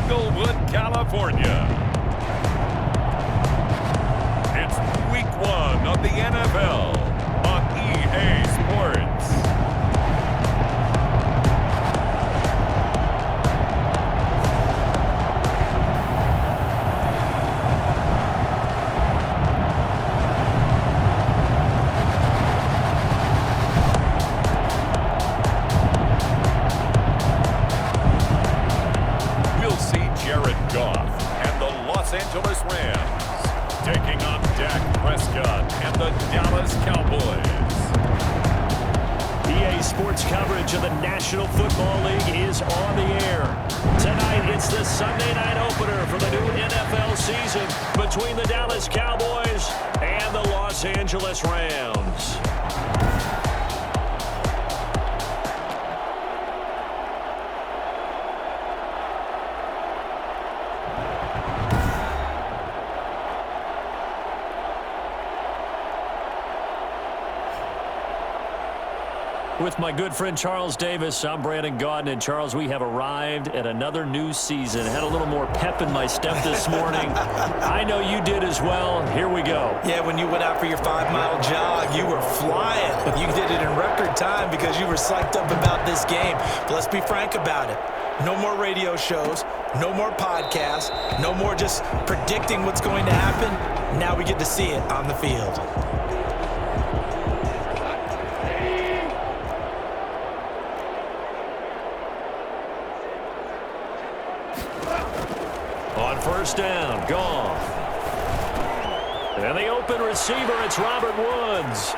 Inglewood, California. It's week 1 of the NFL on EA Sports. Los Angeles Rams taking on Dak Prescott and the Dallas Cowboys. EA Sports coverage of the National Football League is on the air. Tonight, it's the Sunday night opener for the new NFL season between the Dallas Cowboys and the Los Angeles Rams. With my good friend Charles Davis, I'm Brandon Gaudin. And Charles, we have arrived at another new season. Had a little more pep in my step this morning. I know you did as well. Here we go. Yeah, when you went out for your 5-mile jog, you were flying. You did it in record time because you were psyched up about this game. But let's be frank about it. No more radio shows, no more podcasts, no more just predicting what's going to happen. Now we get to see it on the field. On first down, Goff. And the open receiver, it's Robert Woods.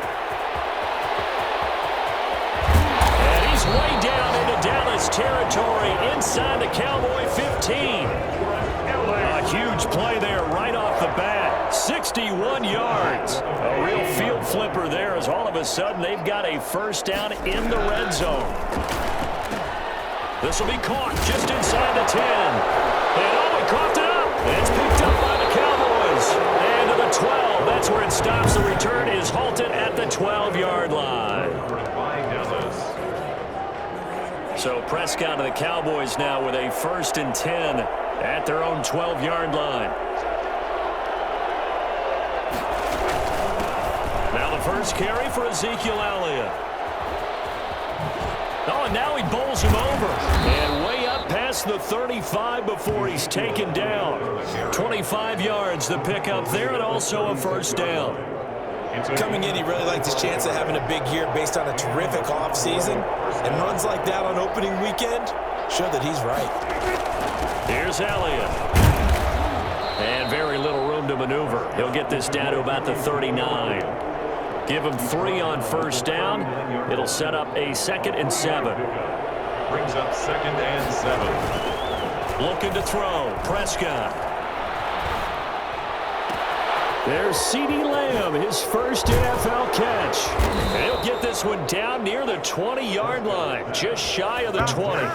And he's way down into Dallas territory inside the Cowboy 15. A huge play there right off the bat. 61 yards. A real field flipper there as all of a sudden they've got a first down in the red zone. This will be caught just inside the 10. And coughed it up. It's picked up by the Cowboys. And to the 12. That's where it stops. The return is halted at the 12-yard line. So Prescott and the Cowboys now with a 1st and 10 at their own 12-yard line. Now the first carry for Ezekiel Elliott. Oh, and now he bowls him over. And way up past the 35 before he's taken down. 25 yards the pickup there, and also a first down. Coming in, he really liked his chance of having a big year based on a terrific offseason. And runs like that on opening weekend show that he's right. Here's Elliott. And very little room to maneuver. He'll get this down to about the 39. Give him 3 on first down. It'll set up a 2nd and 7. Brings up 2nd and 7. Looking to throw. Prescott. There's CeeDee Lamb, his first NFL catch. And he'll get this one down near the 20-yard line, just shy of the 20.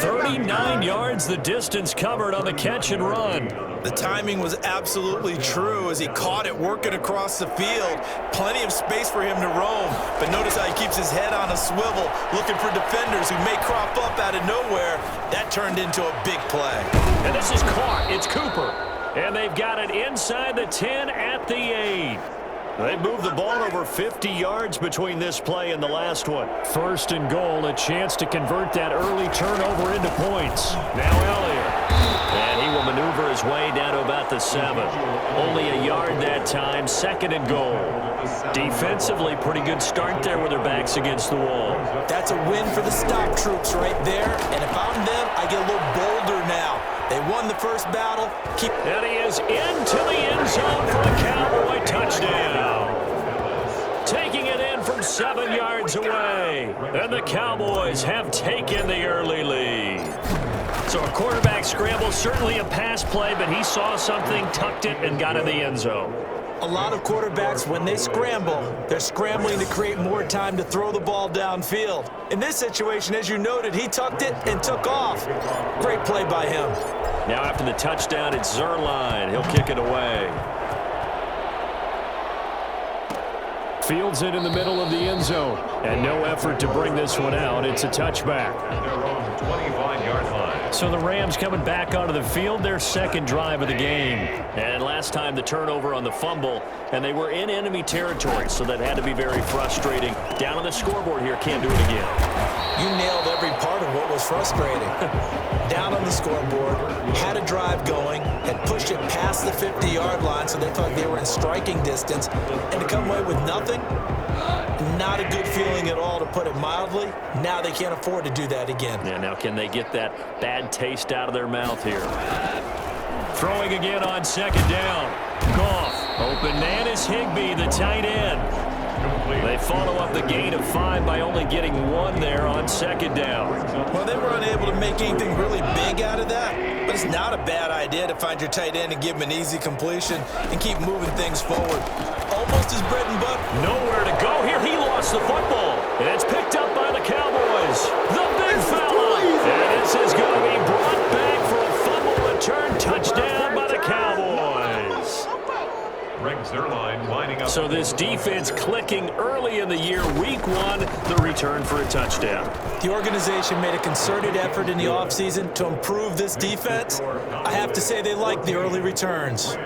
39 yards the distance covered on the catch and run. The timing was absolutely true as he caught it working across the field. Plenty of space for him to roam. But notice how he keeps his head on a swivel, looking for defenders who may crop up out of nowhere. That turned into a big play. And this is caught. It's Cooper. And they've got it inside the 10 at the 8. They moved the ball over 50 yards between this play and the last one. 1st and goal, a chance to convert that early turnover into points. Now Elliott. And he will maneuver his way down to about the 7. Only a yard that time, 2nd and goal. Defensively, pretty good start there with their backs against the wall. That's a win for the stop troops right there. And if I'm them, I get a little bolder now. They won the first battle. And he is into the end zone for a Cowboy touchdown. Taking it in from 7 yards away. And the Cowboys have taken the early lead. So a quarterback scramble, certainly a pass play, but he saw something, tucked it, and got in the end zone. A lot of quarterbacks, when they scramble, they're scrambling to create more time to throw the ball downfield. In this situation, as you noted, he tucked it and took off. Great play by him. Now after the touchdown, it's Zerline. He'll kick it away. Fields it in the middle of the end zone. And no effort to bring this one out. It's a touchback. Their own 25-yard line. So the Rams coming back onto the field, their second drive of the game. And last time the turnover on the fumble, and they were in enemy territory, so that had to be very frustrating. Down on the scoreboard here, can't do it again. You nailed every part of what was frustrating. Down on the scoreboard, had a drive going, and pushed it past the 50-yard line so they thought they were in striking distance, and to come away with nothing, not a good feeling at all, to put it mildly. Now they can't afford to do that again. Yeah, now can they get that bad taste out of their mouth here? Throwing again on second down. Goff, open man is Higbee, the tight end. They follow up the gain of 5 by only getting 1 there on second down. Well, they were unable to make anything really big out of that, but it's not a bad idea to find your tight end and give him an easy completion and keep moving things forward. Almost his bread and butter. Nowhere to go here. He lost the football, and it's picked up by the Cowboys. The big fella. And this is going to be brought back for a fumble return touchdown by the Cowboys. So this defense clicking early in the year, week 1, the return for a touchdown. The organization made a concerted effort in the offseason to improve this defense. I have to say they like the early returns.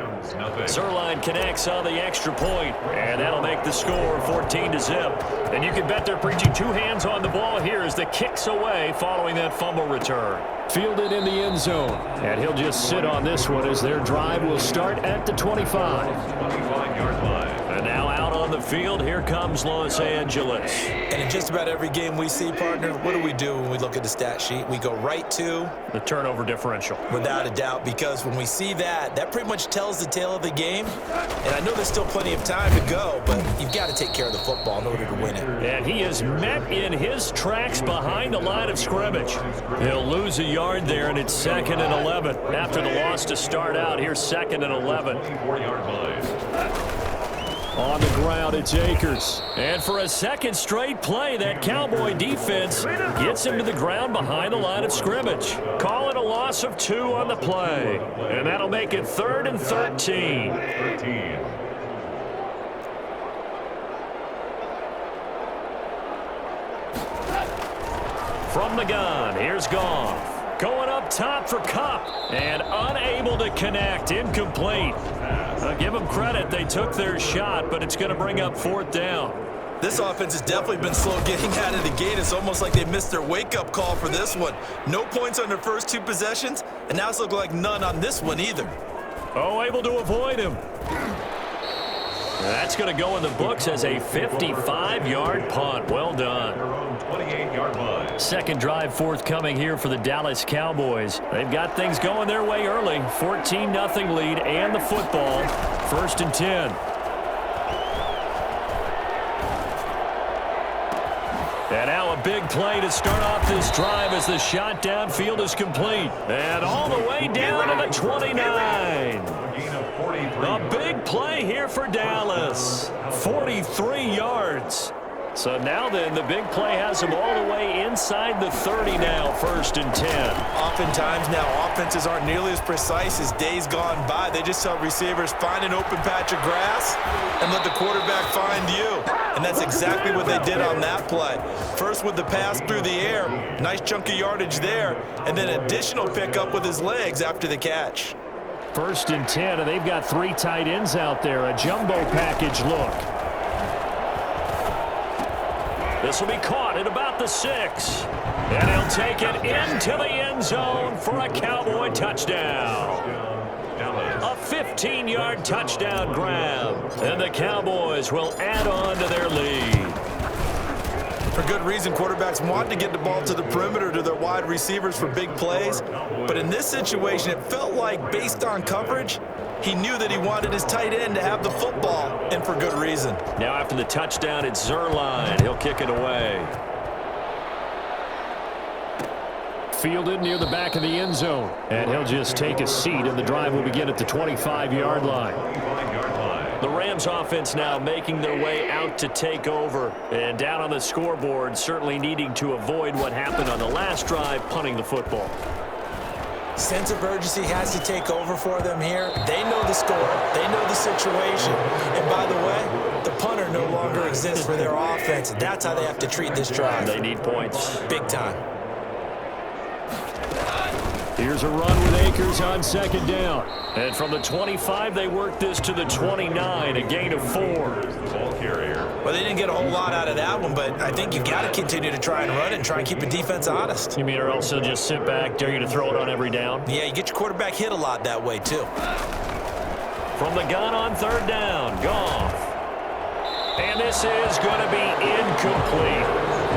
Zerline connects on the extra point, and that'll make the score 14-0. And you can bet they're preaching 2 hands on the ball here as the kicks away following that fumble return. Fielded in the end zone, and he'll just sit on this one as their drive will start at the 25. 25-yard line. And now out on the field, here comes Los Angeles. And in just about every game we see, partner, what do when we look at the stat sheet? We go right to the turnover differential. Without a doubt, because when we see that, that pretty much tells the tale of the game. And I know there's still plenty of time to go, but you've got to take care of the football in order to win it. And he is met in his tracks behind the line of scrimmage. He'll lose a yard there, and it's 2nd and 11. After the loss to start out, here's 2nd and 11. 24-yard line. On the ground, it's Akers. And for a second straight play, that Cowboy defense gets him to the ground behind the line of scrimmage. Call it a loss of 2 on the play. And that'll make it 3rd and 13. From the gun, here's Goff. Going up top for Kupp, and unable to connect, incomplete. Give them credit, they took their shot, but it's going to bring up 4th down. This offense has definitely been slow getting out of the gate. It's almost like they missed their wake-up call for this one. No points on their first 2 possessions, and now it's looking like none on this one either. Oh, able to avoid him. That's going to go in the books as a 55-yard punt. Well done. 28-yard line. Second drive forthcoming here for the Dallas Cowboys. They've got things going their way early. 14-0 lead and the football. 1st and 10. And now a big play to start off this drive as the shot downfield is complete. And all the way down to the 29. A big play here for Dallas. 43 yards. So now then, the big play has them all the way inside the 30 now, 1st and 10. Oftentimes now, offenses aren't nearly as precise as days gone by. They just tell receivers, find an open patch of grass and let the quarterback find you. And that's exactly what they did on that play. First with the pass through the air, nice chunk of yardage there, and then additional pickup with his legs after the catch. 1st and 10, and they've got 3 tight ends out there. A jumbo package look. This will be caught at about the 6. And he'll take it into the end zone for a Cowboy touchdown. A 15-yard touchdown grab. And the Cowboys will add on to their lead. For good reason, quarterbacks want to get the ball to the perimeter to their wide receivers for big plays. But in this situation, it felt like, based on coverage, he knew that he wanted his tight end to have the football, and for good reason. Now after the touchdown, it's Zerline. He'll kick it away. Fielded near the back of the end zone. And he'll just take a seat, and the drive will begin at the 25-yard line. The Rams offense now making their way out to take over. And down on the scoreboard, certainly needing to avoid what happened on the last drive, punting the football. Sense of urgency has to take over for them here. They know the score. They know the situation. And by the way, The punter no longer exists for their offense. That's how they have to treat this drive. They need points. Big time. Here's a run with Akers on second down. And from the 25, they work this to the 29, a gain of 4. Ball carrier. Well, they didn't get a whole lot out of that one, but I think you got to continue to try and run it and try and keep the defense honest. You mean or else they'll just sit back, dare you to throw it on every down? Yeah, you get your quarterback hit a lot that way, too. From the gun on third down, Goff. And this is going to be incomplete.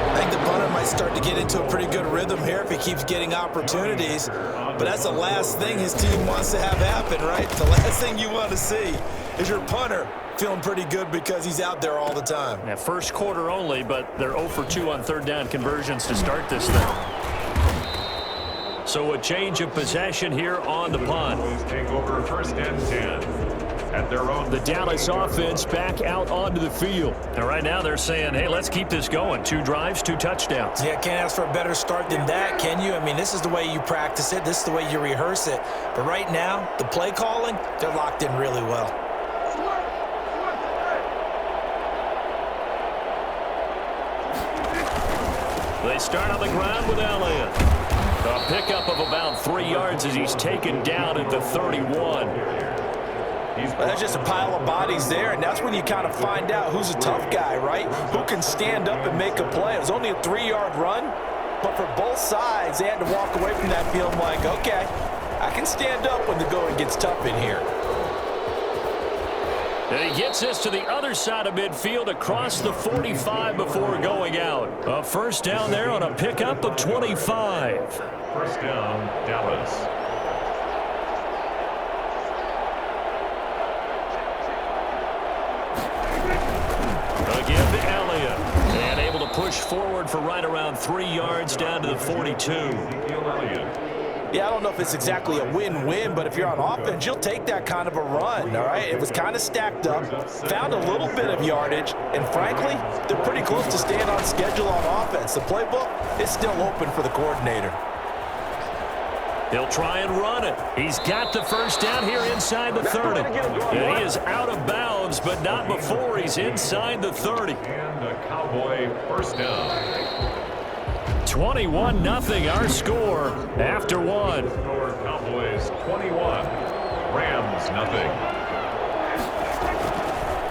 I think the punter might start to get into a pretty good rhythm here if he keeps getting opportunities. But that's the last thing his team wants to have happen, right? The last thing you want to see is your punter feeling pretty good because he's out there all the time. Yeah, first quarter only, but they're 0 for 2 on third down conversions to start this thing. So a change of possession here on the punt. Take over first and 10. At their own. The Dallas offense back out onto the field. And right now they're saying, hey, let's keep this going. 2 drives, 2 touchdowns. Yeah, can't ask for a better start than that, can you? I mean, this is the way you practice it. This is the way you rehearse it. But right now, the play calling, they're locked in really well. They start on the ground with Elliott. A pickup of about 3 yards as he's taken down at the 31. There's just a pile of bodies there, and that's when you kind of find out who's a tough guy, right? Who can stand up and make a play. It was only a 3-yard run, but for both sides, they had to walk away from that feeling like, okay, I can stand up when the going gets tough in here. And he gets this to the other side of midfield across the 45 before going out. A first down there on a pickup of 25. First down, Dallas. Again to Elliott. And able to push forward for right around 3 yards down to the 42. Yeah, I don't know if it's exactly a win-win, but if you're on offense, you'll take that kind of a run, all right? It was kind of stacked up, found a little bit of yardage, and frankly, they're pretty close to staying on schedule on offense. The playbook is still open for the coordinator. He'll try and run it. He's got the first down here inside the 30. And he is out of bounds, but not before he's inside the 30. And a Cowboy first down. 21-0 our score after 1. Cowboys 21. Rams nothing.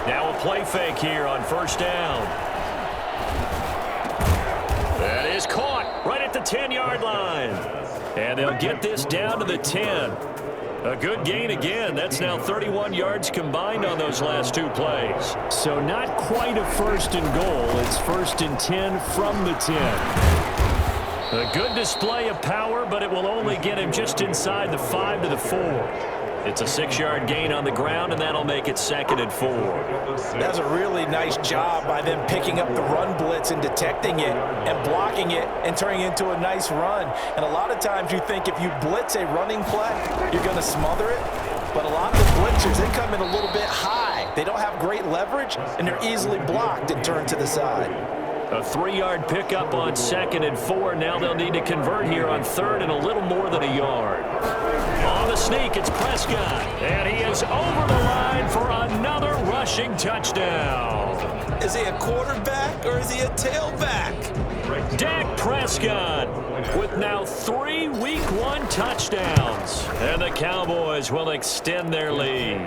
Now a play fake here on first down. That is caught right at the 10-yard line. And they'll get this down to the 10. A good gain again. That's now 31 yards combined on those last 2 plays. So not quite a first and goal. It's first and 10 from the 10. A good display of power, but it will only get him just inside the 5 to the 4. It's a 6-yard gain on the ground, and that'll make it 2nd and 4. That's a really nice job by them picking up the run blitz and detecting it and blocking it and turning it into a nice run. And a lot of times you think if you blitz a running play, you're going to smother it. But a lot of the blitzers, they come in a little bit high. They don't have great leverage, and they're easily blocked and turned to the side. A 3-yard pickup on 2nd and 4. Now they'll need to convert here on 3rd and a little more than a yard. On the sneak, it's Prescott. And he is over the line for another rushing touchdown. Is he a quarterback or is he a tailback? Dak Prescott with now 3 Week 1 touchdowns. And the Cowboys will extend their lead.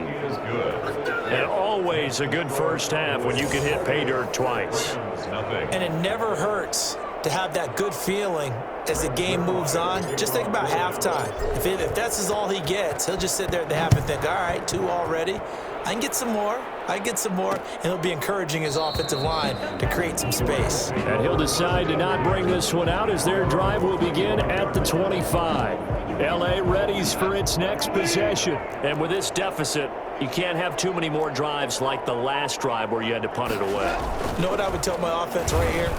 And always a good first half when you can hit pay dirt twice. And it never hurts to have that good feeling as the game moves on. Just think about halftime. If that's all he gets, he'll just sit there at the half and think, all right, 2 already. I can get some more. And he'll be encouraging his offensive line to create some space. And he'll decide to not bring this one out as their drive will begin at the 25. L.A. readies for its next possession. And with this deficit, you can't have too many more drives like the last drive where you had to punt it away. You know what I would tell my offense right here?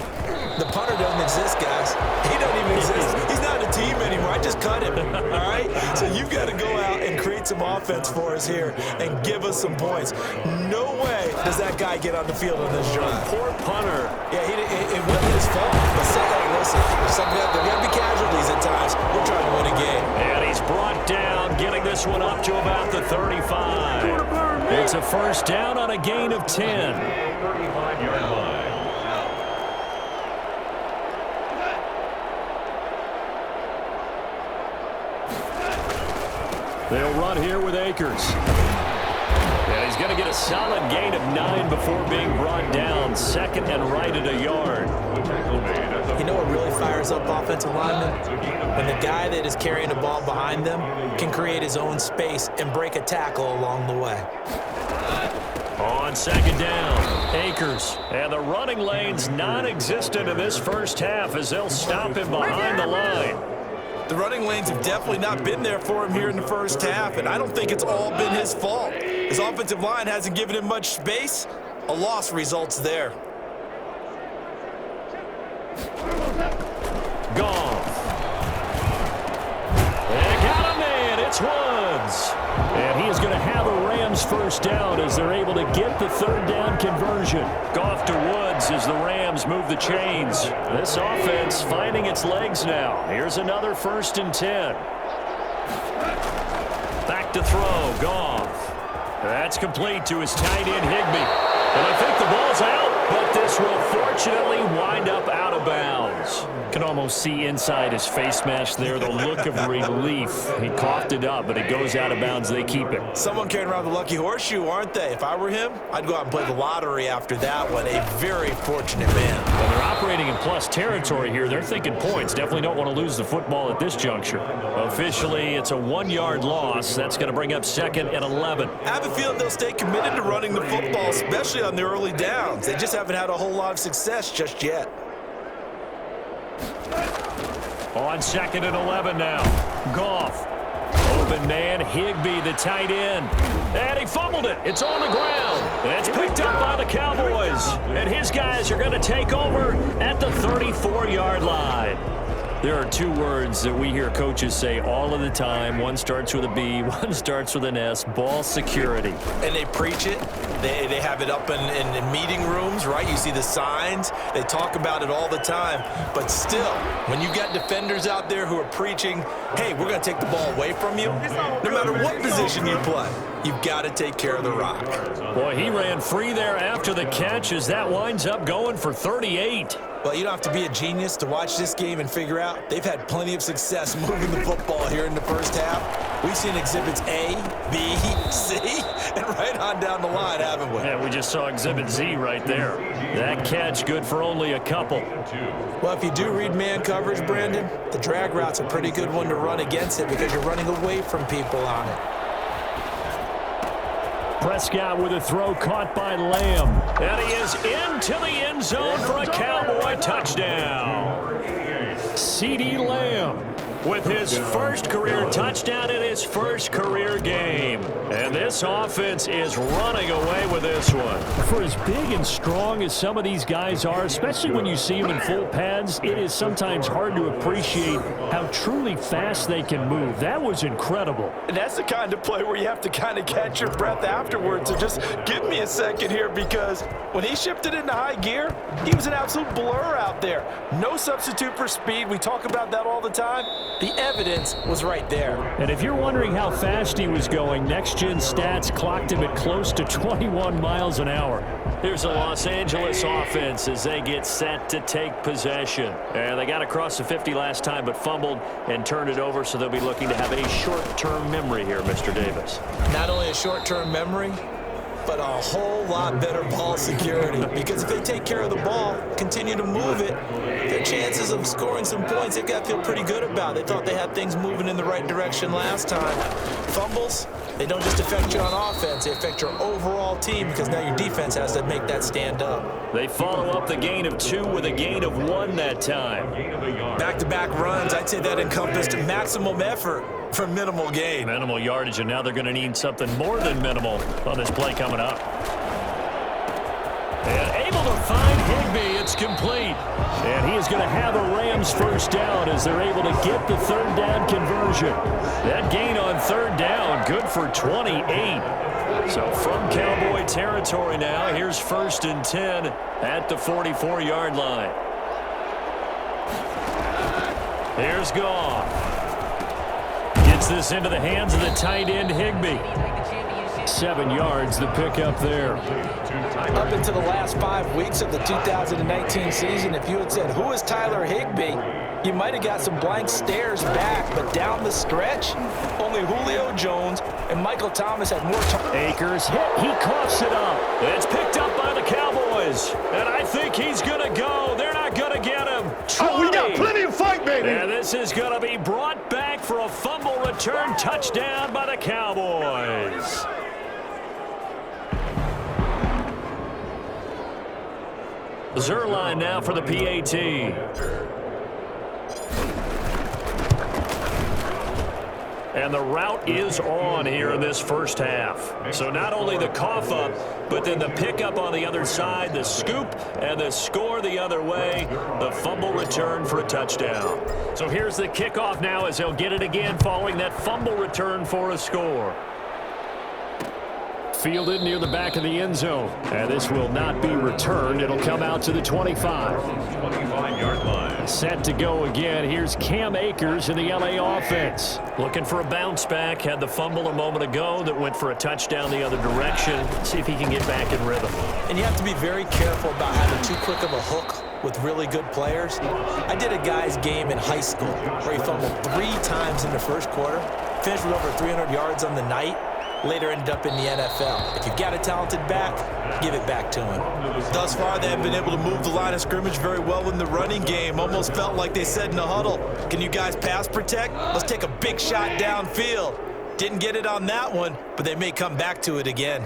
The punter doesn't exist, guys. He doesn't even exist. He's not a team anymore. I just cut him, all right? So you've got to go out and create some offense for us here and give us some points. No way does that guy get on the field on this drive. Poor punter. Yeah, it wasn't his fault. But listen, there got to be casualties at times. We're trying to win a game. And he's brought down, getting this one up to about the 35. It's a first down on a gain of 10. 35-yard line. They'll run here with Akers. And he's going to get a solid gain of 9 before being brought down. Second and right at a yard. You know what really fires up offensive linemen? When the guy that is carrying the ball behind them can create his own space and break a tackle along the way. On second down, Akers. And the running lane's non-existent in this first half as they'll stop him behind the line. The running lanes have definitely not been there for him here in the first half, and I don't think it's all been his fault. His offensive line hasn't given him much space. A loss results there. Goff. And got a man. It's Woods. And he is going to have a Rams first down as they're able to get the third down conversion. Goff to Woods as the Rams move the chains. This offense finding its legs now. Here's another first and 10. Back to throw. Goff. That's complete to his tight end, Higbee. And I think the ball's out, but this will fortunately wind up out of bounds. Can almost see inside his face mask there, the look of relief. He coughed it up, but it goes out of bounds. They keep it. Someone carrying around the lucky horseshoe, aren't they? If I were him, I'd go out and play the lottery after that one. A very fortunate man. When they're operating in plus territory here, they're thinking points. Definitely don't want to lose the football at this juncture. Officially, it's a 1-yard loss. That's going to bring up second and 11. I have a feeling they'll stay committed to running the football, especially on the early downs. They just haven't had a whole lot of success just yet. On second and 11 now. Goff. Open man, Higbee, the tight end. And he fumbled it. It's on the ground. And it's picked up by the Cowboys. And his guys are going to take over at the 34-yard line. There are two words that we hear coaches say all of the time. One starts with a B, one starts with an S, ball security. And they preach it. They have it up in meeting rooms, right? You see the signs. They talk about it all the time. But still, when you got defenders out there who are preaching, hey, we're going to take the ball away from you, no matter what position you play, you've got to take care of the rock. Boy, he ran free there after the catch as that winds up going for 38. Well, you don't have to be a genius to watch this game and figure out they've had plenty of success moving the football here in the first half. We've seen exhibits A, B, C, and right on down the line, haven't we? Yeah, we just saw exhibit Z right there. That catch good for only a couple. Well, if you do read man coverage, Brandon, the drag route's a pretty good one to run against it because you're running away from people on it. Prescott with a throw caught by Lamb. And he is into the end zone for a Cowboy touchdown. CeeDee Lamb with his first career touchdown in his first career game. And this offense is running away with this one. For as big and strong as some of these guys are, especially when you see them in full pads, it is sometimes hard to appreciate how truly fast they can move. That was incredible. And that's the kind of play where you have to kind of catch your breath afterwards. So just give me a second here because when he shifted into high gear, he was an absolute blur out there. No substitute for speed. We talk about that all the time. The evidence was right there. And if you're wondering how fast he was going, next-gen stats clocked him at close to 21 miles an hour. Here's a Los Angeles offense as they get set to take possession. And they got across the 50 last time but fumbled and turned it over, so they'll be looking to have a short-term memory here, Mr. Davis. Not only a short-term memory, but a whole lot better ball security. Because if they take care of the ball, continue to move it, their chances of scoring some points, they've got to feel pretty good about. They thought they had things moving in the right direction last time. Fumbles, they don't just affect you on offense, they affect your overall team because now your defense has to make that stand up. They follow up the gain of 2 with a gain of 1 that time. Back-to-back runs, I'd say that encompassed maximum effort for minimal gain. Minimal yardage, and now they're going to need something more than minimal on this play coming up. And able to find Higbee. It's complete. And he is going to have a Rams first down as they're able to get the third down conversion. That gain on third down, good for 28. So from Cowboy territory now, here's first and 10 at the 44-yard line. Here's Goff. Gets this into the hands of the tight end, Higbee. 7 yards, the pickup there. Up into the last 5 weeks of the 2019 season, if you had said, who is Tyler Higbee, you might have got some blank stares back, but down the stretch, only Julio Jones and Michael Thomas had more time. Akers hit. He coughs it up. It's picked up by the Cowboys. And I think he's going to go. They're not going to get him. 20. Oh, we got plenty of fight, baby. And this is going to be brought back for a fumble return touchdown by the Cowboys. Zerline now for the PAT. And the route is on here in this first half. So not only the cough up, but then the pickup on the other side, the scoop, and the score the other way, the fumble return for a touchdown. So here's the kickoff now as he'll get it again following that fumble return for a score. Fielded near the back of the end zone. And this will not be returned. It'll come out to the 25. 25-yard line. Set to go again. Here's Cam Akers in the LA offense. Looking for a bounce back. Had the fumble a moment ago that went for a touchdown the other direction. See if he can get back in rhythm. And you have to be very careful about having too quick of a hook with really good players. I did a guy's game in high school where he fumbled 3 times in the first quarter, finished with over 300 yards on the night, later ended up in the NFL. If you've got a talented back, give it back to him. Thus far, they have been able to move the line of scrimmage very well in the running game. Almost felt like they said in the huddle, can you guys pass protect? Let's take a big shot downfield. Didn't get it on that one, but they may come back to it again.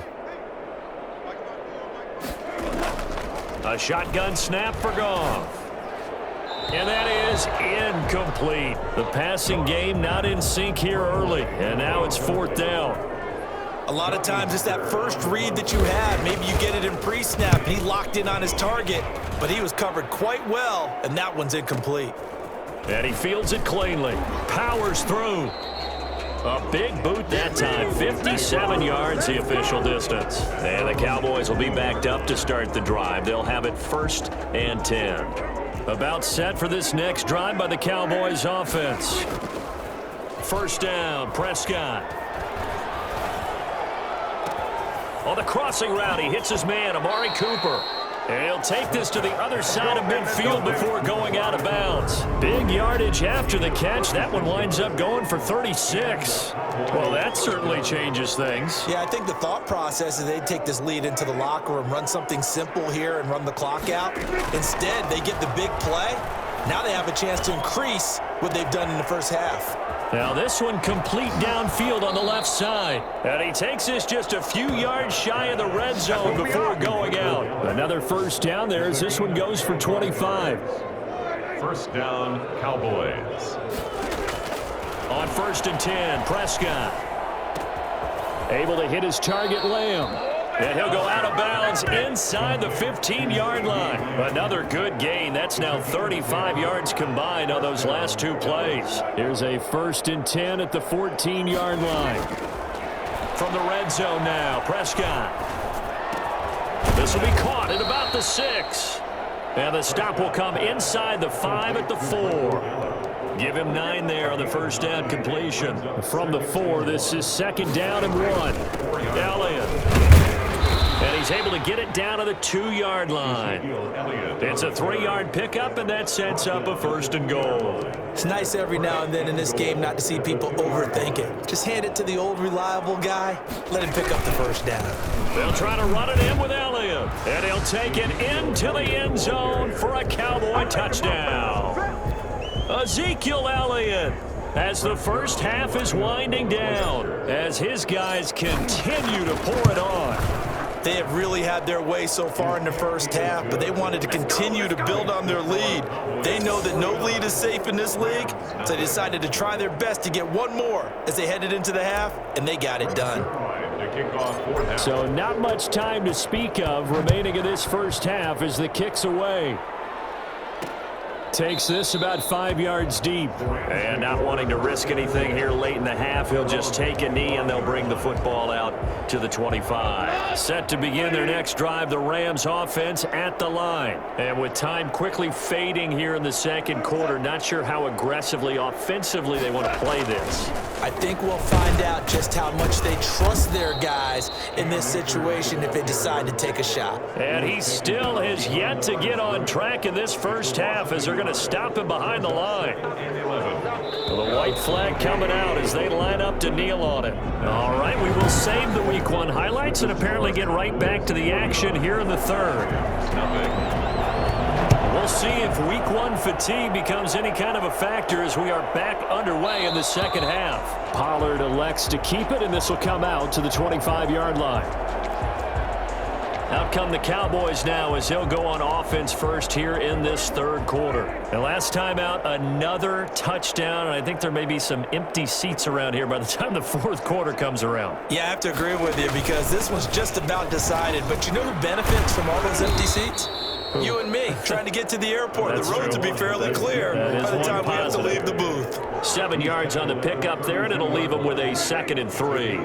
A shotgun snap for Goff. And that is incomplete. The passing game not in sync here early. And now it's 4th down. A lot of times it's that first read that you have. Maybe you get it in pre-snap and he locked in on his target, but he was covered quite well, and that one's incomplete. And he fields it cleanly. Powers through. A big boot that time. 57 yards the official distance. And the Cowboys will be backed up to start the drive. They'll have it 1st and 10. About set for this next drive by the Cowboys offense. 1st down, Prescott. On the crossing route, he hits his man, Amari Cooper. And he'll take this to the other side of midfield before going out of bounds. Big yardage after the catch. That one winds up going for 36. Well, that certainly changes things. Yeah, I think the thought process is they'd take this lead into the locker room, run something simple here and run the clock out. Instead, they get the big play. Now they have a chance to increase what they've done in the first half. Now this one complete downfield on the left side. And he takes this just a few yards shy of the red zone before going out. Another 1st down there as this one goes for 25. 1st down, Cowboys. On 1st and 10, Prescott. Able to hit his target, Lamb. And he'll go out of bounds inside the 15-yard line. Another good gain. That's now 35 yards combined on those last 2 plays. Here's a 1st and 10 at the 14-yard line. From the red zone now, Prescott. This will be caught at about the 6. And the stop will come inside the 5 at the 4. Give him 9 there on the 1st down completion. From the 4, this is 2nd down and 1. Elliott. And he's able to get it down to the 2-yard line. It's a 3-yard pickup, and that sets up a 1st and goal. It's nice every now and then in this game not to see people overthink it. Just hand it to the old reliable guy. Let him pick up the 1st down. They'll try to run it in with Elliott. And he'll take it into the end zone for a Cowboy touchdown. Ezekiel Elliott, as the first half is winding down, as his guys continue to pour it on. They have really had their way so far in the first half, but they wanted to continue to build on their lead. They know that no lead is safe in this league, so they decided to try their best to get one more as they headed into the half, and they got it done. So not much time to speak of remaining in this first half as the kick's away. Takes this about 5 yards deep. And not wanting to risk anything here late in the half, he'll just take a knee and they'll bring the football out to the 25. Set to begin their next drive, the Rams offense at the line. And with time quickly fading here in the 2nd quarter, not sure how aggressively, offensively they want to play this. I think we'll find out just how much they trust their guys in this situation if they decide to take a shot. And he still has yet to get on track in this first half as they're going to stop him behind the line. The white flag coming out as they line up to kneel on it. All right, we will save the Week 1 highlights and apparently get right back to the action here in the third. We'll see if Week 1 fatigue becomes any kind of a factor as we are back underway in the second half. Pollard elects to keep it, and this will come out to the 25-yard line. Out come the Cowboys now as he'll go on offense first here in this third quarter. And last time out, another touchdown, and I think there may be some empty seats around here by the time the fourth quarter comes around. Yeah, I have to agree with you because this was just about decided. But you know who benefits from all those empty seats? You and me, trying to get to the airport. The roads will be fairly clear by the time we have to leave the booth. 7 yards on the pickup there, and it'll leave them with a 2nd and 3.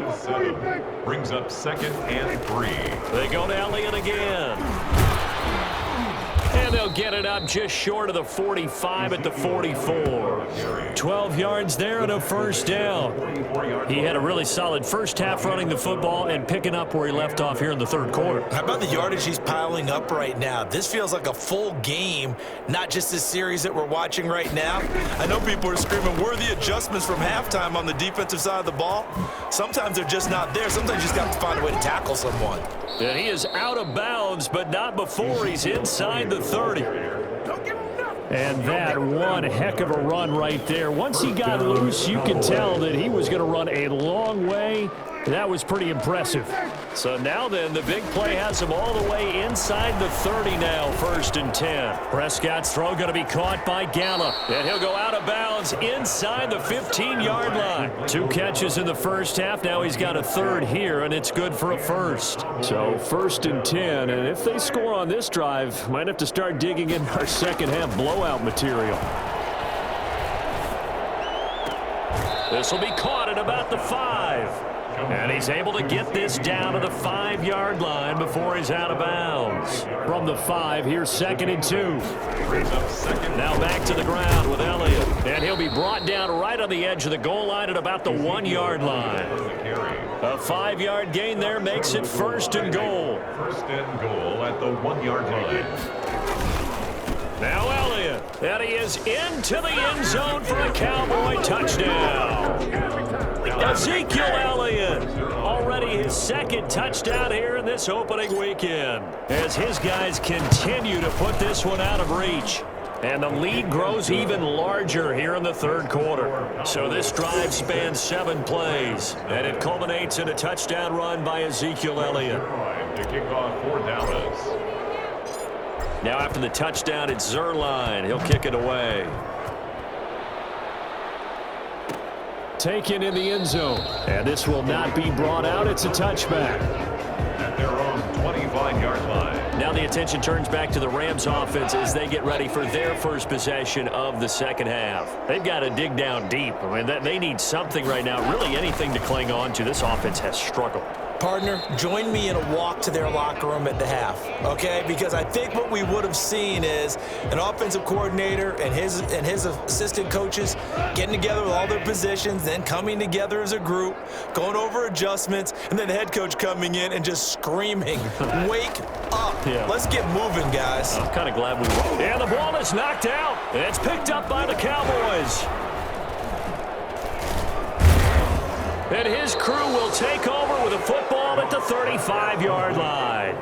Brings up 2nd and 3. They go to Elliott again. And they'll get it up just short of the 45 at the 44. 12 yards there and a first down. He had a really solid first half running the football and picking up where he left off here in the third quarter. How about the yardage he's piling up right now? This feels like a full game, not just this series that we're watching right now. I know people are screaming, where are the adjustments from halftime on the defensive side of the ball? Sometimes they're just not there. Sometimes you just got to find a way to tackle someone. And he is out of bounds, but not before he's inside the 30. And that one heck of a run right there. Once he got loose, you could tell that he was going to run a long way. That was pretty impressive. So now then, the big play has him all the way inside the 30 now, 1st and 10. Prescott's throw going to be caught by Gallup. And he'll go out of bounds inside the 15-yard line. 2 catches in the first half. Now he's got a 3rd here, and it's good for a 1st. So 1st and 10, and if they score on this drive, might have to start digging in our second half blowout material. This will be caught at about the 5. And he's able to get this down to the 5-yard line before he's out of bounds. From the 5, here's 2nd and 2. Now back to the ground with Elliott. And he'll be brought down right on the edge of the goal line at about the 1-yard line. A 5-yard gain there makes it 1st and goal. 1st and goal at the 1-yard line. Now Elliott, and he is into the end zone for a Cowboy touchdown. Ezekiel Elliott, already his 2nd touchdown here in this opening weekend, as his guys continue to put this one out of reach. And the lead grows even larger here in the third quarter. So this drive spans 7 plays, and it culminates in a touchdown run by Ezekiel Elliott. To kick off for Dallas. Now after the touchdown, it's Zerline. He'll kick it away. Taken in the end zone. And this will not be brought out. It's a touchback. At their own 25-yard line. Now the attention turns back to the Rams offense as they get ready for their first possession of the second half. They've got to dig down deep. I mean, they need something right now, really anything to cling on to. This offense has struggled. Partner, join me in a walk to their locker room at the half, okay? Because I think what we would have seen is an offensive coordinator and his assistant coaches getting together with all their positions, then coming together as a group, going over adjustments, and then the head coach coming in and just screaming, wake up. Yeah. Let's get moving, guys. I'm kind of glad we won. And the ball is knocked out. It's picked up by the Cowboys. And his crew will take over with a football at the 35-yard line.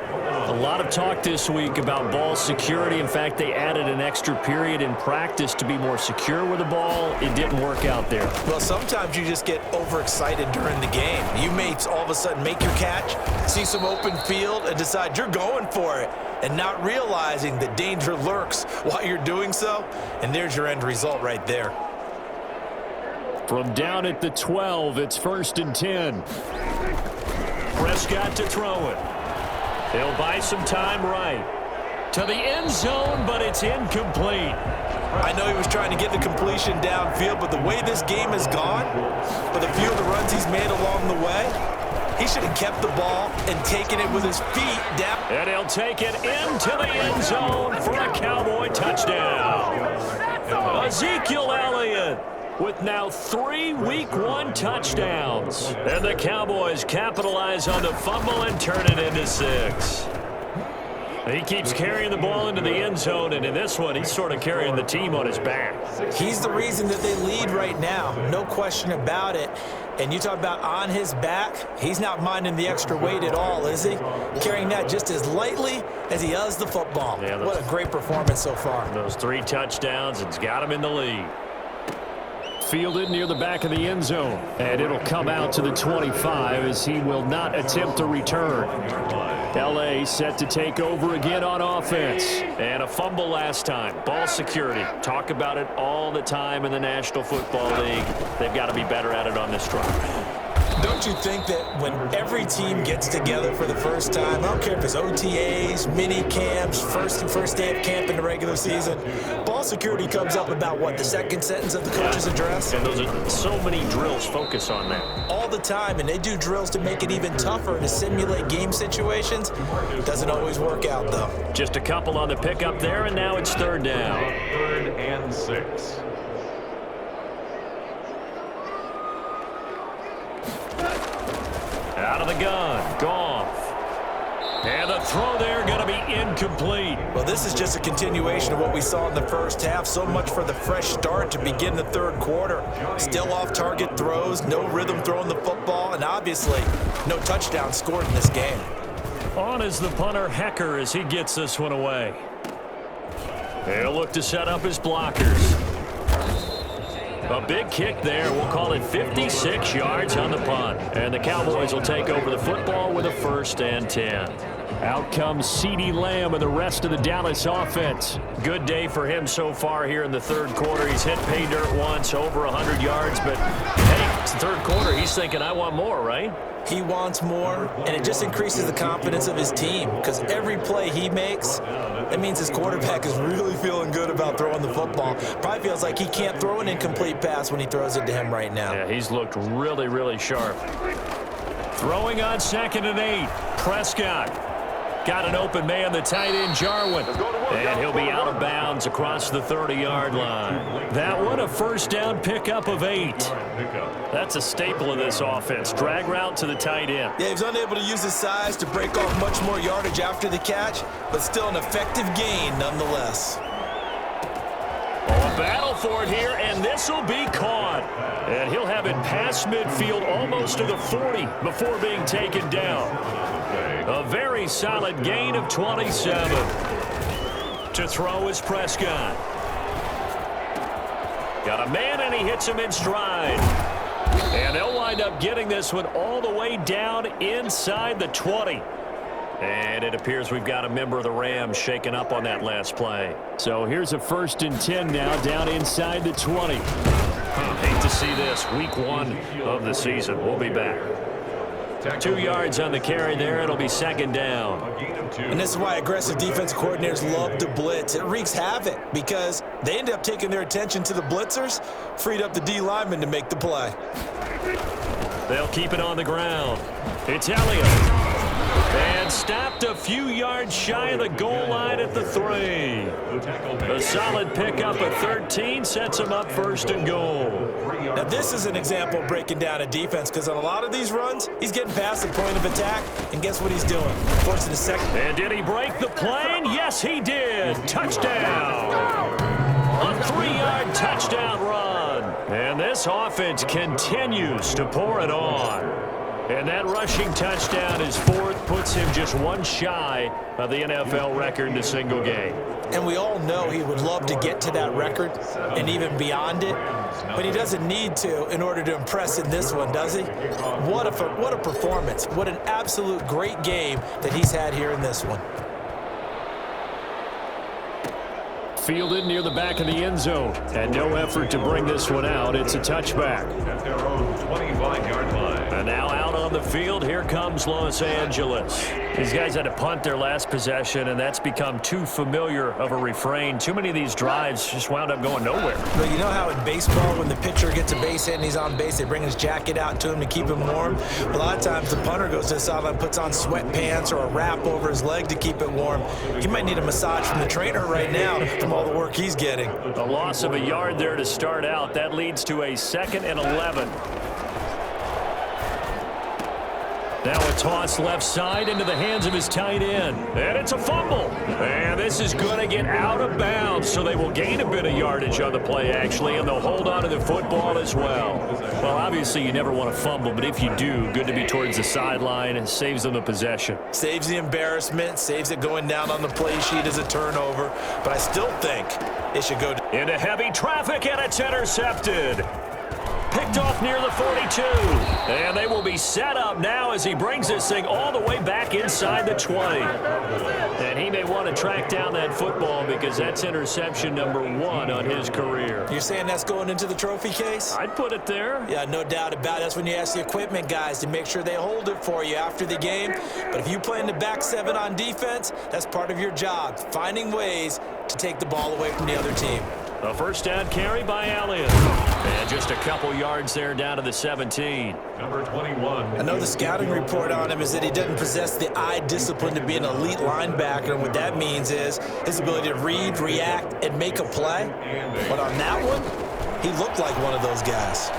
A lot of talk this week about ball security. In fact, they added an extra period in practice to be more secure with the ball. It didn't work out there. Well, sometimes you just get overexcited during the game. You may all of a sudden make your catch, see some open field, and decide you're going for it, and not realizing the danger lurks while you're doing so. And there's your end result right there. From down at the 12, it's 1st and 10. Prescott to throw it. He'll buy some time right. To the end zone, but it's incomplete. I know he was trying to get the completion downfield, but the way this game has gone, with a few of the runs he's made along the way, he should have kept the ball and taken it with his feet down. And he'll take it into the end zone for a Cowboy touchdown. Ezekiel Elliott with now 3 Week 1 touchdowns. And the Cowboys capitalize on the fumble and turn it into 6. He keeps carrying the ball into the end zone, and in this one, he's sort of carrying the team on his back. He's the reason that they lead right now, no question about it. And you talk about on his back, he's not minding the extra weight at all, is he? Carrying that just as lightly as he does the football. Yeah, what a great performance so far. Those 3 touchdowns, it's got him in the lead. Fielded near the back of the end zone, and it'll come out to the 25 as he will not attempt a return. L.A. set to take over again on offense. And a fumble last time. Ball security. Talk about it all the time in the National Football League. They've got to be better at it on this drive. Don't you think that when every team gets together for the first time, I don't care if it's OTAs, mini camps, first day of camp in the regular season, ball security comes up about what, the second sentence of the coach's address? And those are so many drills focus on that. All the time, and they do drills to make it even tougher to simulate game situations. Doesn't always work out, though. Just a couple on the pickup there, and now it's 3rd down. 3rd and 6. Out of the gun, Goff. And the throw there going to be incomplete. Well, this is just a continuation of what we saw in the first half. So much for the fresh start to begin the 3rd quarter. Still off-target throws, no rhythm throwing the football, and obviously no touchdown scored in this game. On is the punter, Hecker, as he gets this one away. He'll look to set up his blockers. A big kick there. We'll call it 56 yards on the punt. And the Cowboys will take over the football with a 1st and 10. Out comes CeeDee Lamb and the rest of the Dallas offense. Good day for him so far here in the 3rd quarter. He's hit pay dirt once, over 100 yards. But, hey, it's the 3rd quarter. He's thinking, I want more, right? He wants more, and it just increases the confidence of his team because every play he makes, that means his quarterback is really feeling good about throwing the football. Probably feels like he can't throw an incomplete pass when he throws it to him right now. Yeah, he's looked really, really sharp. Throwing on 2nd and 8. Prescott. Got an open man, the tight end, Jarwin. And he'll be out of bounds across the 30-yard line. That one, a 1st down pickup of 8. That's a staple of this offense. Drag route to the tight end. Yeah, he was unable to use his size to break off much more yardage after the catch, but still an effective gain nonetheless. Oh, a battle for it here, and this will be caught. And he'll have it past midfield almost to the 40 before being taken down. A very solid gain of 27. To throw is Prescott. Got a man, and he hits him in stride. And they'll wind up getting this one all the way down inside the 20. And it appears we've got a member of the Rams shaken up on that last play. So here's a 1st and 10 now down inside the 20. Hate to see this. Week 1 of the season. We'll be back. 2 yards on the carry there. It'll be 2nd down. And this is why aggressive defense coordinators love to blitz. It wreaks havoc because they end up taking their attention to the blitzers, freed up the D lineman to make the play. They'll keep it on the ground. It's Elliott. And stopped a few yards shy of the goal line at the 3. A solid pickup of 13 sets him up 1st and goal. Now, this is an example of breaking down a defense because on a lot of these runs, he's getting past the point of attack, and guess what he's doing? Forcing a second. And did he break the plane? Yes, he did. Touchdown. A 3-yard touchdown run. And this offense continues to pour it on. And that rushing touchdown is 4th, puts him just 1 shy of the NFL record in a single game. And we all know he would love to get to that record and even beyond it, but he doesn't need to in order to impress in this one, does he? What a performance. What an absolute great game that he's had here in this one. Fielded near the back of the end zone. And no effort to bring this one out. It's a touchback. And now out on the the field. Here comes Los Angeles. These guys had to punt their last possession, and that's become too familiar of a refrain. Too many of these drives just wound up going nowhere. But you know how in baseball, when the pitcher gets a base hit and he's on base, they bring his jacket out to him to keep him warm? A lot of times the punter goes to the sideline, puts on sweatpants or a wrap over his leg to keep it warm. He might need a massage from the trainer right now from all the work he's getting. A loss of a yard there to start out. That leads to a 2nd and 11. Now a toss left side into the hands of his tight end. And it's a fumble. And this is going to get out of bounds, so they will gain a bit of yardage on the play, actually, and they'll hold on to the football as well. Well, obviously, you never want to fumble, but if you do, good to be towards the sideline. It saves them the possession. Saves the embarrassment, saves it going down on the play sheet as a turnover. But I still think it should go into heavy traffic, and it's intercepted. Picked off near the 42. And they will be set up now as he brings this thing all the way back inside the 20. And he may want to track down that football because that's interception number 1 on his career. You're saying that's going into the trophy case? I'd put it there. Yeah, no doubt about it. That's when you ask the equipment guys to make sure they hold it for you after the game. But if you play in the back 7 on defense, that's part of your job, finding ways to take the ball away from the other team. A first down carry by Elliott. And just a couple yards there down to the 17. Number 21. I know the scouting report on him is that he doesn't possess the eye discipline to be an elite linebacker. And what that means is his ability to read, react, and make a play. But on that one, he looked like one of those guys.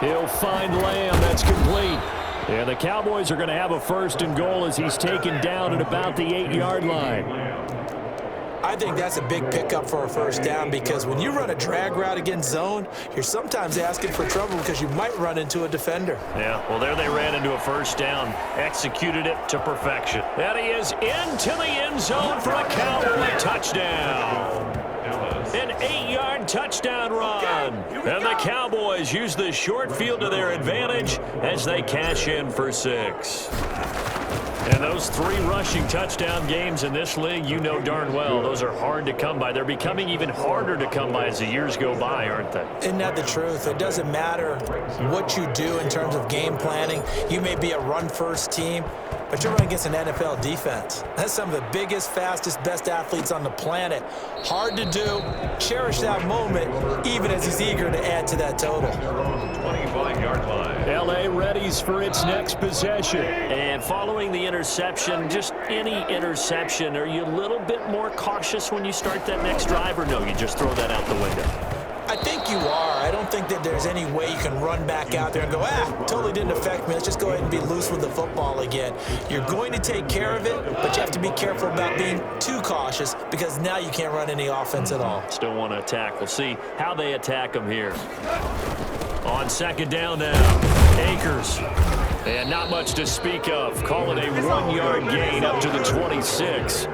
He'll find Lamb. That's complete. And the Cowboys are going to have a 1st and goal as he's taken down at about the 8-yard line. I think that's a big pickup for a first down because when you run a drag route against zone, you're sometimes asking for trouble because you might run into a defender. Yeah, well, there they ran into a first down, executed it to perfection. And he is into the end zone for a Cowboy touchdown. An 8-yard touchdown run. And the Cowboys use the short field to their advantage as they cash in for 6. And those 3 rushing touchdown games in this league, you know darn well, those are hard to come by. They're becoming even harder to come by as the years go by, aren't they? Isn't that the truth? It doesn't matter what you do in terms of game planning. You may be a run-first team, but you're running against an NFL defense. That's some of the biggest, fastest, best athletes on the planet. Hard to do. Cherish that moment, even as he's eager to add to that total. 25-yard line. L.A. readies for its next possession. And following the interception, just any interception, are you a little bit more cautious when you start that next drive, or no, you just throw that out the window? I think you are. I don't think that there's any way you can run back out there and go, totally didn't affect me. Let's just go ahead and be loose with the football again. You're going to take care of it, but you have to be careful about being too cautious because now you can't run any offense at all. Still want to attack. We'll see how they attack them here. On 2nd down now, Akers. And not much to speak of. Call it a 1-yard gain up to the 26.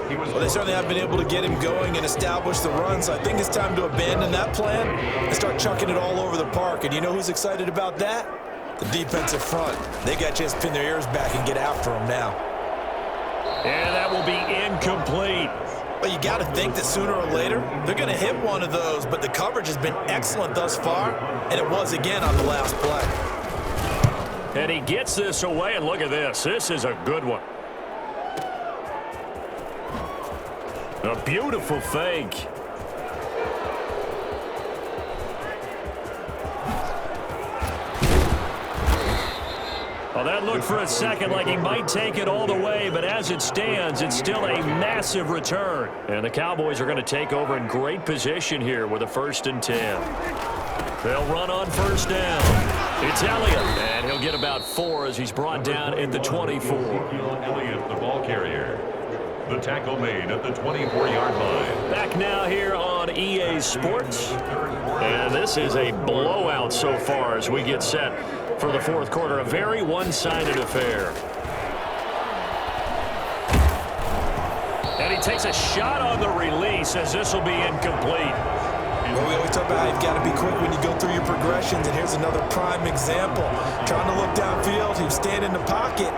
Well, they certainly have been able to get him going and establish the run, so I think it's time to abandon that plan and start chucking it all over the park. And you know who's excited about that? The defensive front. They got a chance to pin their ears back and get after him now. And that will be incomplete. But you got to think that sooner or later, they're going to hit one of those, but the coverage has been excellent thus far, and it was again on the last play. And he gets this away, and look at this. This is a good one. A beautiful fake. Well, that looked for a second like he might take it all the way, but as it stands, it's still a massive return. And the Cowboys are going to take over in great position here with a 1st and 10. They'll run on 1st down. It's Elliott, and he'll get about 4 as he's brought down at the 24. Elliott, the ball carrier. The tackle made at the 24-yard line. Back now here on EA Sports. And this is a blowout so far as we get set for the 4th quarter. A very one-sided affair. And he takes a shot on the release as this will be incomplete. Well, we always talk about how you've got to be quick when you go through your progressions, and here's another prime example. Trying to look downfield, he was staying in the pocket,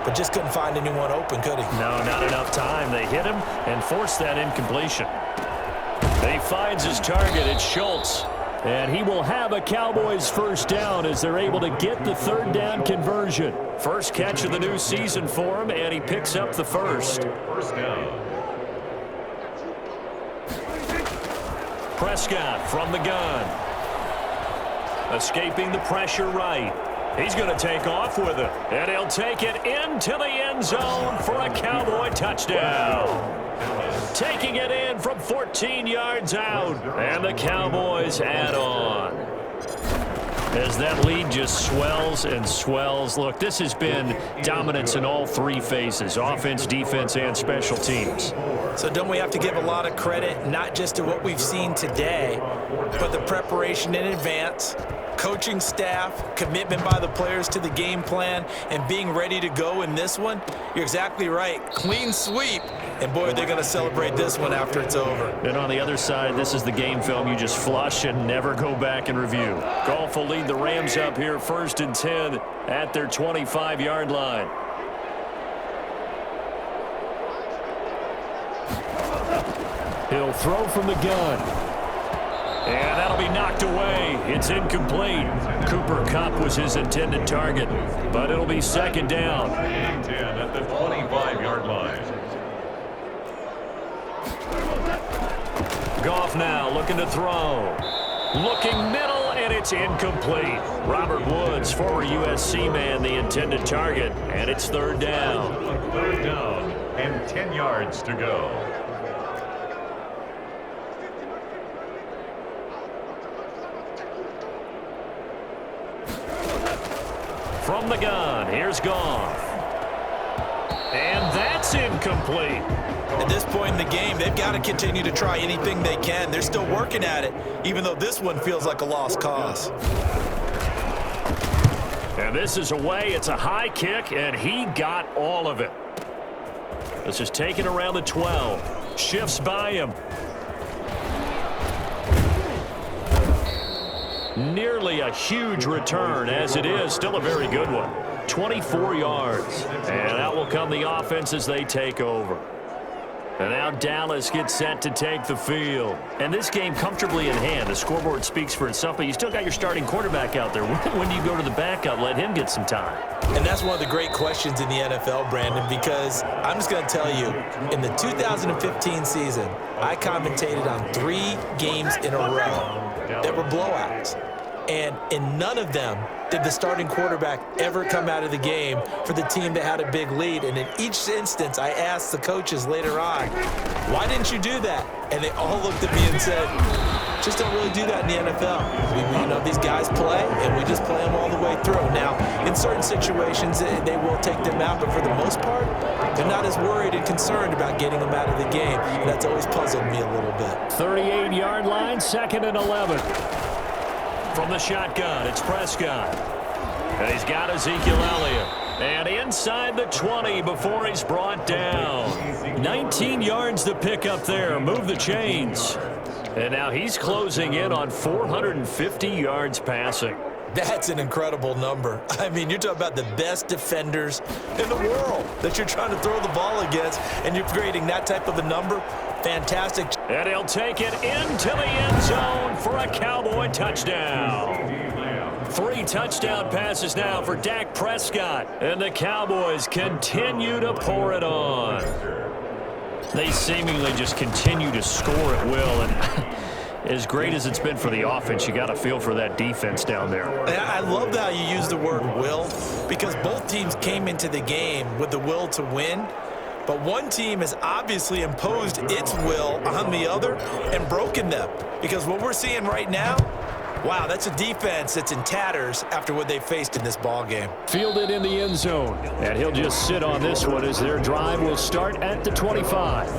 but just couldn't find anyone open, could he? No, not enough time. They hit him and forced that incompletion. And he finds his target. It's Schultz. And he will have a Cowboys first down as they're able to get the third down conversion. First catch of the new season for him, and he picks up the first. First down. Prescott from the gun. Escaping the pressure right. He's going to take off with it. And he'll take it into the end zone for a Cowboy touchdown. Taking it in from 14 yards out. And the Cowboys add on. As that lead just swells and swells. Look, this has been dominance in all three phases. Offense, defense, and special teams. So don't we have to give a lot of credit, not just to what we've seen today, but the preparation in advance, coaching staff, commitment by the players to the game plan, and being ready to go in this one? You're exactly right. Clean sweep. And, boy, they're going to celebrate this one after it's over. And on the other side, this is the game film you just flush and never go back and review. Goff will lead the Rams up here 1st and 10 at their 25-yard line. He'll throw from the gun. And that'll be knocked away. It's incomplete. Cooper Kupp was his intended target, but it'll be 2nd down. 10 at the 25-yard line. Goff now looking to throw. Looking middle, and it's incomplete. Robert Woods, former USC man, the intended target, and it's 3rd down. 3rd down and 10 yards to go. From the gun, here's Goff. And that's incomplete. At this point in the game, they've got to continue to try anything they can. They're still working at it, even though this one feels like a lost cause. And this is away. It's a high kick, and he got all of it. This is taken around the 12. Shifts by him. Nearly a huge return, as it is. Still a very good one. 24 yards. And out will come the offense as they take over. And now Dallas gets set to take the field. And this game comfortably in hand. The scoreboard speaks for itself, but you still got your starting quarterback out there. When do you go to the backup? Let him get some time. And that's one of the great questions in the NFL, Brandon, because I'm just going to tell you, in the 2015 season, I commentated on 3 games in a row that were blowouts. And in none of them did the starting quarterback ever come out of the game for the team that had a big lead. And in each instance, I asked the coaches later on, why didn't you do that? And they all looked at me and said, just don't really do that in the NFL. These guys play, and we just play them all the way through. Now, in certain situations, they will take them out, but for the most part, they're not as worried and concerned about getting them out of the game. And that's always puzzled me a little bit. 38-yard line, 2nd and 11. From the shotgun, it's Prescott. And he's got Ezekiel Elliott. And inside the 20 before he's brought down. 19 yards to pick up there. Move the chains. And now he's closing in on 450 yards passing. That's an incredible number. I mean, you're talking about the best defenders in the world that you're trying to throw the ball against, and you're creating that type of a number. Fantastic. And he'll take it into the end zone for a Cowboy touchdown. 3 touchdown passes now for Dak Prescott. And the Cowboys continue to pour it on. They seemingly just continue to score at will. And as great as it's been for the offense, you got to feel for that defense down there. I love how you use the word will, because both teams came into the game with the will to win. But one team has obviously imposed its will on the other and broken them. Because what we're seeing right now, wow, that's a defense that's in tatters after what they faced in this ball game. Fielded in the end zone. And he'll just sit on this one as their drive will start at the 25.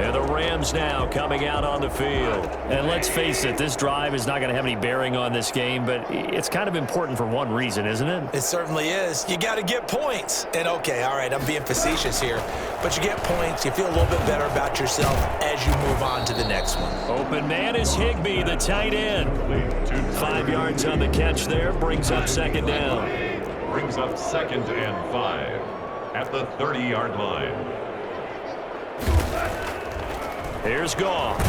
And the Rams now coming out on the field. And let's face it, this drive is not going to have any bearing on this game, but it's kind of important for one reason, isn't it? It certainly is. You got to get points. And okay, all right, I'm being facetious here, but you get points, you feel a little bit better about yourself as you move on to the next one. Open man is Higbee, the tight end. 5 yards on the catch there, brings up 2nd down. Brings up 2nd and 5 at the 30-yard line. Here's Goff.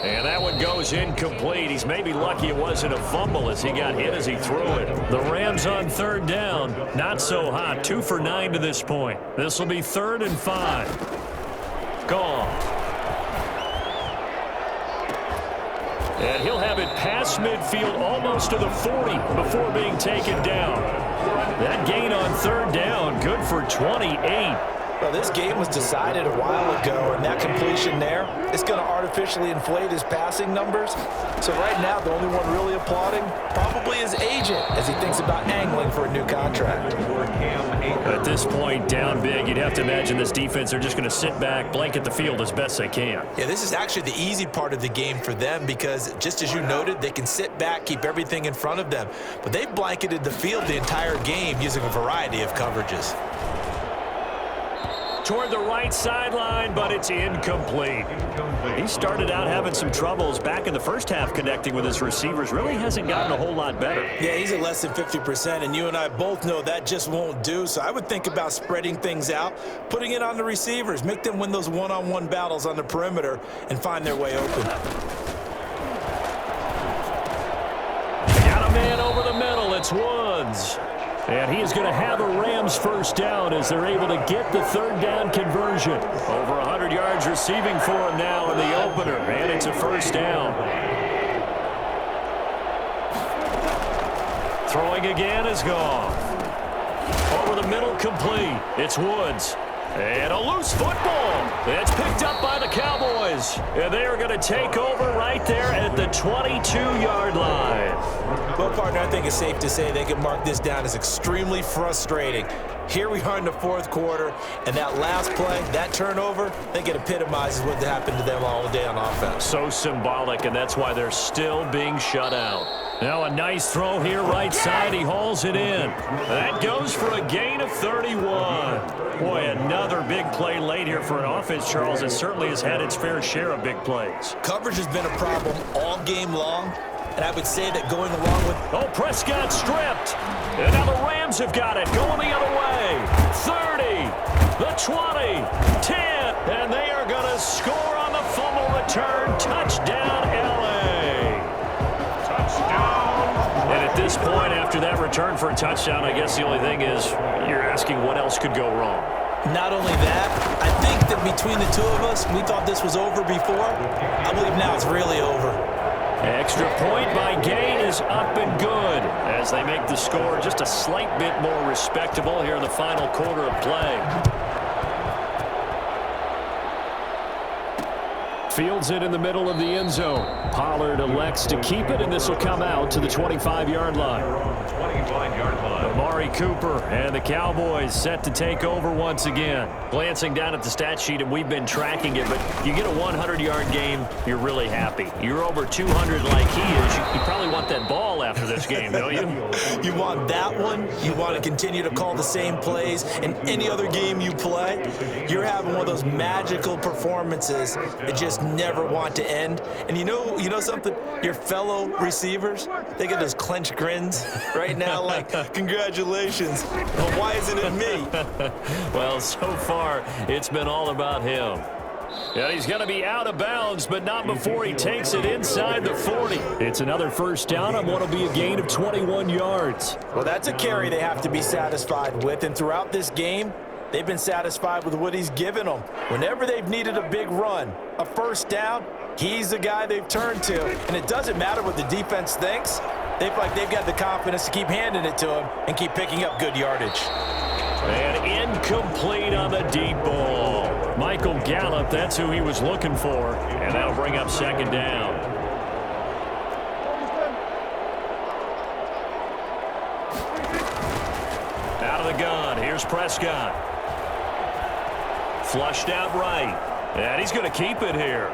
And that one goes incomplete. He's maybe lucky it wasn't a fumble as he got hit as he threw it. The Rams on third down. Not so hot. 2 for 9 to this point. This will be 3rd and 5. Gone. And he'll have it past midfield almost to the 40 before being taken down. That gain on third down, good for 28. Well, this game was decided a while ago, and that completion there is going to artificially inflate his passing numbers. So right now, the only one really applauding probably his agent as he thinks about angling for a new contract. At this point, down big, you'd have to imagine this defense, they're just going to sit back, blanket the field as best they can. Yeah, this is actually the easy part of the game for them because, just as you noted, they can sit back, keep everything in front of them. But they've blanketed the field the entire game using a variety of coverages. Toward the right sideline, but it's incomplete. He started out having some troubles back in the first half connecting with his receivers. Really hasn't gotten a whole lot better. Yeah, he's at less than 50%, and you and I both know that just won't do. So I would think about spreading things out, putting it on the receivers, make them win those one-on-one battles on the perimeter and find their way open. Got a man over the middle. It's Woods. And he is going to have a Rams first down as they're able to get the third down conversion. Over 100 yards receiving for him now in the opener. And it's a first down. Throwing again is gone. Over the middle, complete. It's Woods. And a loose football. It's picked up by the Cowboys. And they are going to take over right there at the 22-yard line. Well, partner, I think it's safe to say they can mark this down as extremely frustrating. Here we are in the fourth quarter, and that last play, that turnover, I think it epitomizes what happened to them all day on offense. So symbolic, and that's why they're still being shut out. Now a nice throw here right side. He hauls it in. That goes for a gain of 31. Boy, another big play late here for an offense, Charles. It certainly has had its fair share of big plays. Coverage has been a problem all game long, and I would say that going along with... Oh, Prescott stripped. And now the Rams have got it. Going the other way. 30, the 20, 10, and they are going to score on the fumble return. Touchdown, L.A. And at this point, after that return for a touchdown, I guess the only thing is you're asking what else could go wrong. Not only that, I think that between the two of us, we thought this was over before. I believe now it's really over. Extra point by Gain is up and good as they make the score just a slight bit more respectable here in the final quarter of play. Fields it in the middle of the end zone. Pollard elects to keep it, and this will come out to the 25-yard line. Amari Cooper and the Cowboys set to take over once again. Glancing down at the stat sheet, and we've been tracking it, but you get a 100-yard game, you're really happy. You're over 200 like he is. You probably want that ball after this game, don't you? You want that one. You want to continue to call the same plays in any other game you play. You're having one of those magical performances that just never want to end. And you know something? Your fellow receivers, they get those clenched grins right now like, congratulations. Well, why isn't it me? Well, so far, it's been all about him. Yeah, he's going to be out of bounds, but not before he takes it inside the 40. It's another first down on what will be a gain of 21 yards. Well, that's a carry they have to be satisfied with, and throughout this game, they've been satisfied with what he's given them. Whenever they've needed a big run, a first down, he's the guy they've turned to. And it doesn't matter what the defense thinks. They've got the confidence to keep handing it to him and keep picking up good yardage. And incomplete on the deep ball. Michael Gallup, that's who he was looking for. And that'll bring up second down. Out of the gun, here's Prescott. Flushed out right. And he's going to keep it here.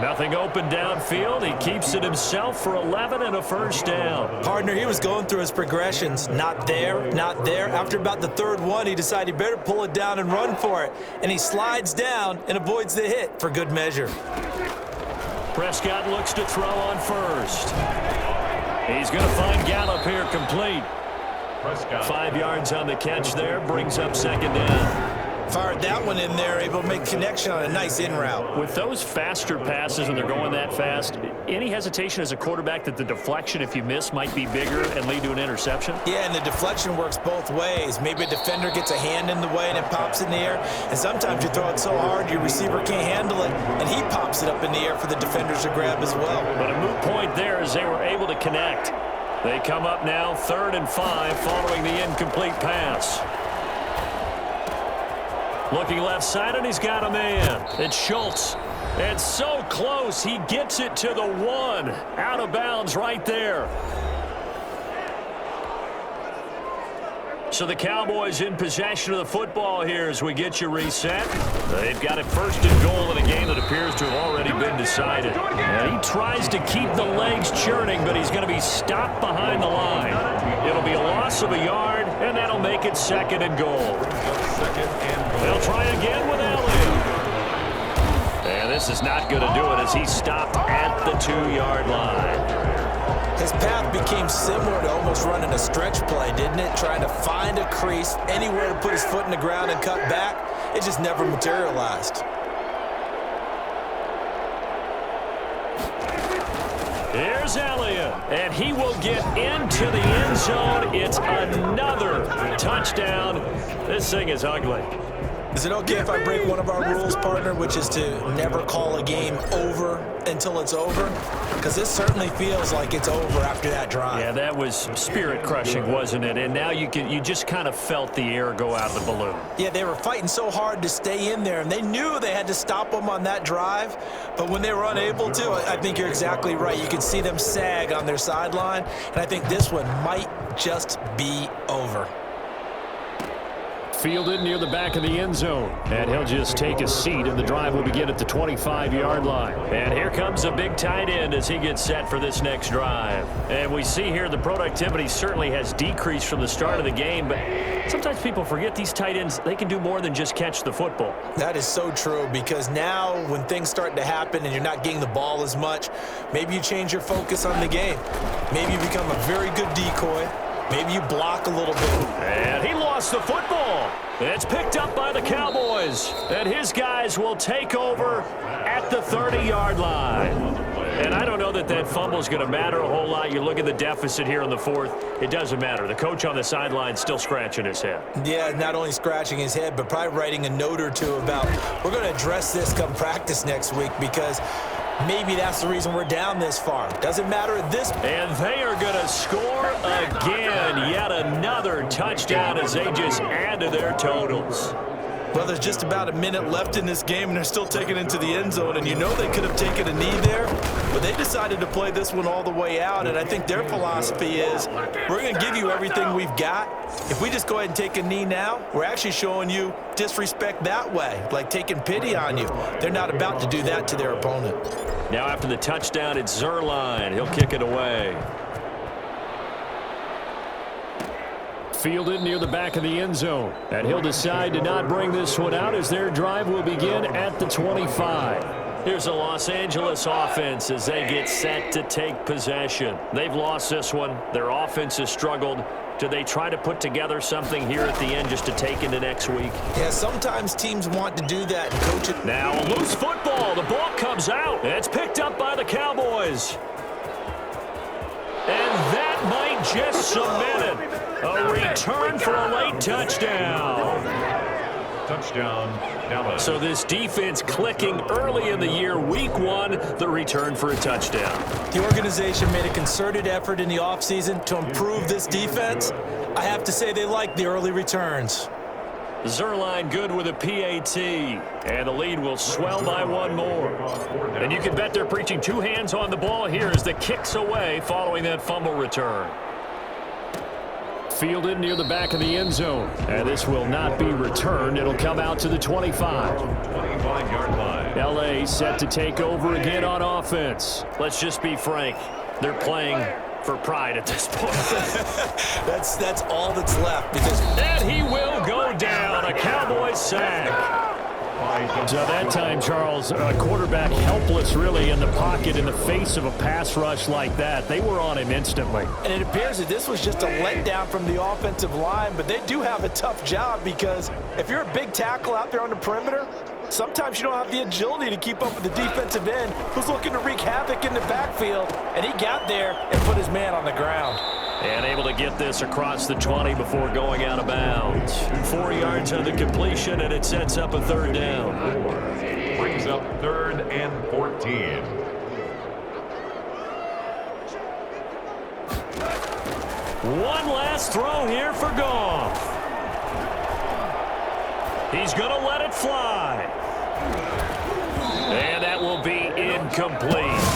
Nothing open downfield. He keeps it himself for 11 and a first down. Partner, he was going through his progressions. Not there, not there. After about the third one, he decided he better pull it down and run for it. And he slides down and avoids the hit for good measure. Prescott looks to throw on first. He's going to find Gallup here complete. 5 yards on the catch there. Brings up second down. Fired that one in there, able to make connection on a nice in route. With those faster passes and they're going that fast, any hesitation as a quarterback that the deflection, if you miss, might be bigger and lead to an interception? Yeah, and the deflection works both ways. Maybe a defender gets a hand in the way and it pops in the air, and sometimes you throw it so hard your receiver can't handle it, and he pops it up in the air for the defenders to grab as well. But a moot point there as they were able to connect. They come up now 3rd and 5 following the incomplete pass. Looking left side, and he's got a man. It's Schultz. It's so close. He gets it to the 1. Out of bounds right there. So the Cowboys in possession of the football here as we get you reset. They've got it 1st and goal in a game that appears to have already been decided. And he tries to keep the legs churning, but he's going to be stopped behind the line. It'll be a loss of a yard, and that'll make it 2nd and goal. They'll try again with Elliott. And this is not going to do it as he's stopped at the 2-yard line. His path became similar to almost running a stretch play, didn't it? Trying to find a crease, anywhere to put his foot in the ground and cut back. It just never materialized. Here's Elliott, and he will get into the end zone. It's another touchdown. This thing is ugly. Is it okay if I break one of our rules, partner, which is to never call a game over until it's over? Because this certainly feels like it's over after that drive. Yeah, that was spirit-crushing, wasn't it? And now you just kind of felt the air go out of the balloon. Yeah, they were fighting so hard to stay in there, and they knew they had to stop them on that drive. But when they were unable to, I think you're exactly right. You could see them sag on their sideline, and I think this one might just be over. Fielded near the back of the end zone. And he'll just take a seat, and the drive will begin at the 25-yard line. And here comes a big tight end as he gets set for this next drive. And we see here the productivity certainly has decreased from the start of the game, but sometimes people forget these tight ends, they can do more than just catch the football. That is so true, because now when things start to happen and you're not getting the ball as much, maybe you change your focus on the game. Maybe you become a very good decoy. Maybe you block a little bit. And he lost the football. It's picked up by the Cowboys. And his guys will take over at the 30-yard line. And I don't know that that fumble is going to matter a whole lot. You look at the deficit here in the 4th. It doesn't matter. The coach on the sideline still scratching his head. Yeah, not only scratching his head, but probably writing a note or two about, we're going to address this come practice next week, because maybe that's the reason we're down this far. Doesn't matter at this point. And they are going to score again. Yet another touchdown as they just add to their totals. Well, there's just about a minute left in this game, and they're still taking it into the end zone. And you know they could have taken a knee there, but they decided to play this one all the way out. And I think their philosophy is, we're going to give you everything we've got. If we just go ahead and take a knee now, we're actually showing you disrespect that way, like taking pity on you. They're not about to do that to their opponent. Now after the touchdown, it's Zerline. He'll kick it away. Fielded near the back of the end zone. And he'll decide to not bring this one out as their drive will begin at the 25. Here's a Los Angeles offense as they get set to take possession. They've lost this one. Their offense has struggled. Do they try to put together something here at the end just to take into next week? Yeah, sometimes teams want to do that and coach it. Now a loose football. The ball comes out. It's picked up by the Cowboys. And that might just cement it. A return for a late touchdown. Touchdown, Dallas. So this defense clicking early in the year, week 1, the return for a touchdown. The organization made a concerted effort in the offseason to improve this defense. I have to say they like the early returns. Zerline good with a PAT, and the lead will swell by 1 more. And you can bet they're preaching 2 hands on the ball here as the kick's away following that fumble return. Fielded near the back of the end zone, and this will not be returned. It'll come out to the 25. 25-yard line. LA set to take over again on offense. Let's just be frank, they're playing for pride at this point. That's all that's left. Because and he will go down, a Cowboys sack. So that time, Charles, a quarterback helpless really in the pocket in the face of a pass rush like that. They were on him instantly. And it appears that this was just a letdown from the offensive line, but they do have a tough job because if you're a big tackle out there on the perimeter, sometimes you don't have the agility to keep up with the defensive end who's looking to wreak havoc in the backfield, and he got there and put his man on the ground. And able to get this across the 20 before going out of bounds. 4 yards on the completion, and it sets up a third down. Brings up 3rd and 14. One last throw here for Goff. He's going to let it fly. And that will be incomplete.